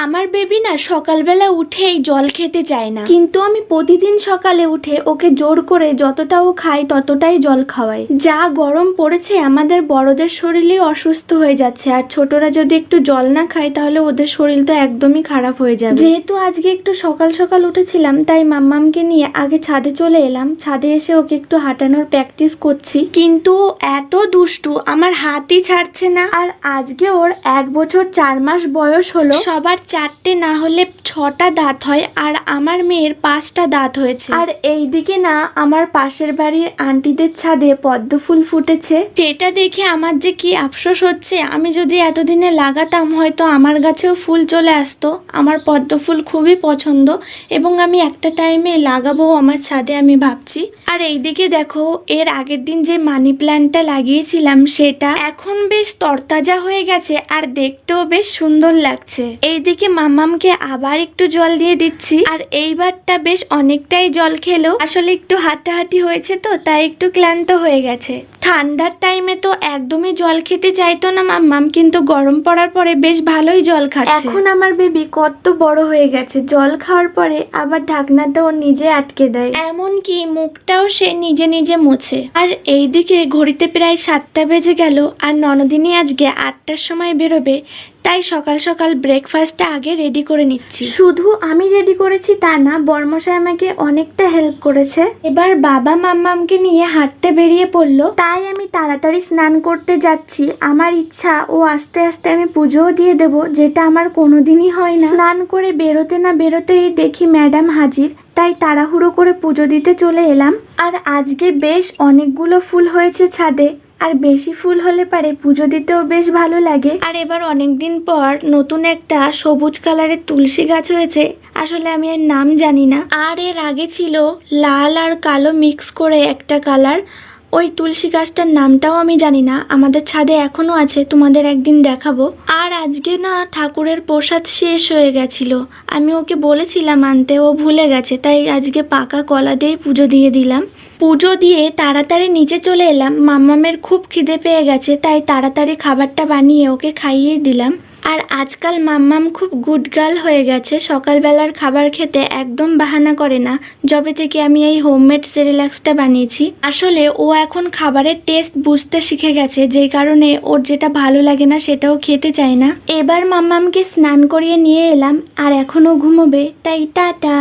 আমার বেবি না সকালবেলা উঠেই জল খেতে চায় না, কিন্তু আমি প্রতিদিন সকালে উঠে ওকে জোর করে যতটা ও খায় ততটাই জল খাওয়াই। যা গরম পড়েছে আমাদের বড়দের শরীরে অসুস্থ হয়ে যাচ্ছে, আর ছোটরা যদি একটু জল না খায় তাহলে ওদের শরীর তো একদমই খারাপ হয়ে যাবে। যেহেতু আজকে একটু সকাল সকাল উঠেছিলাম তাই মাম্মামকে নিয়ে আগে ছাদে চলে এলাম। ছাদে এসে ওকে একটু হাঁটানোর প্র্যাকটিস করছি, কিন্তু ও এত দুষ্টু আমার হাতই ছাড়ছে না। আর আজকে ওর 1 বছর 4 মাস বয়স হলো। সবার 4টে না হলে 6টা দাঁত হয়, আর আমার মেয়ের 5টা দাঁত হয়েছে। আর এইদিকে না আমার পাশের বাড়ির আন্টিদের ছাদে পদ্ম ফুল ফুটেছে, সেটা দেখে আমার যে কি আফসোস হচ্ছে। আমি যদি এতদিনে লাগাতাম হয়তো আমার গাছেও ফুল চলে আসতো। আমার পদ্ম ফুল খুবই পছন্দ এবং আমি একটা টাইমে লাগাবো আমার ছাদে আমি ভাবছি। আর এইদিকে দেখো এর আগের দিন যে মানি প্ল্যান্টটা লাগিয়েছিলাম সেটা এখন বেশ তরতাজা হয়ে গেছে আর দেখতেও বেশ সুন্দর লাগছে। এইদিকে মাম্মামকে আবার একটু জল দিয়ে দিচ্ছি, আর এইবারটা বেশ অনেকটাই জল খেলো। আসলে একটু হাঁটাহাঁটি হয়েছে তো তাই একটু ক্লান্ত হয়ে গেছে। ঠান্ডার টাইমে তো একদমই জল খেতে চাইতো না মাম্মাম, কিন্তু গরম পড়ার পরে বেশ ভালোই জল খাচ্ছে। এখন আমার বেবি কত বড় হয়ে গেছে, জল খাওয়ার পরে আবার ঢাকনাটা ও নিজে আটকে দেয়, এমনকি মুখটাও সে নিজে নিজে মুছে। আর এইদিকে ঘড়িতে প্রায় 7টা বেজে গেল, আর ননদিনী আজকে 8টার সময় বেরোবে, তাই সকাল সকাল ব্রেকফাস্টটা আগে রেডি করে নিচ্ছি। শুধু আমি রেডি করেছি তা না, বর্মশাই আমাকে অনেকটা হেল্প করেছে। এবার বাবা মাম্মামকে নিয়ে হাঁটতে বেরিয়ে পড়লো, তাই আমি তাড়াতাড়ি স্নান করতে যাচ্ছি। আমার ইচ্ছা ও আস্তে আস্তে আমি পুজোও দিয়ে দেব, যেটা আমার কোনোদিনই হয় না। স্নান করে বেরোতে না বেরোতেই দেখি ম্যাডাম হাজির, তাই তাড়াহুড়ো করে পুজো দিতে চলে এলাম। আর আজকে বেশ অনেকগুলো ফুল হয়েছে ছাদে, আর বেশি ফুল হলে পারে পুজো দিতেও বেশ ভালো লাগে। আর এবার অনেকদিন পর নতুন একটা সবুজ কালারের তুলসী গাছ হয়েছে, আসলে আমি এর নাম জানি না। আর এর আগে ছিল লাল আর কালো মিক্স করে একটা কালার, ওই তুলসী গাছটার নামটাও আমি জানি না। আমাদের ছাদে এখনো আছে, তোমাদের একদিন দেখাবো। আর আজকে না ঠাকুরের প্রসাদ শেষ হয়ে গেছিল, আমি ওকে বলেছিলাম আনতে, ও ভুলে গেছে, তাই আজকে পাকা কলা দিয়েই পুজো দিয়ে দিলাম। পুজো দিয়ে তাড়াতাড়ি নিচে চলে এলাম। মাম্মামের খুব খিদে পেয়ে গেছে, তাই তাড়াতাড়ি খাবারটা বানিয়ে ওকে খাইয়ে দিলাম। আর আজকাল মাম্মাম খুব গুড গার্ল হয়ে গেছে, সকালবেলার খাবার খেতে একদম বাহানা করে না, যবে থেকে আমি এই হোমমেড সেরিল্যাক্সটা বানিয়েছি। আসলে ও এখন খাবারের টেস্ট বুঝতে শিখে গেছে, যেই কারণে ওর যেটা ভালো লাগে না সেটাও খেতে চায় না। এবার মাম্মামকে স্নান করিয়ে নিয়ে এলাম, আর এখনও ঘুমোবে, তাই টাটা।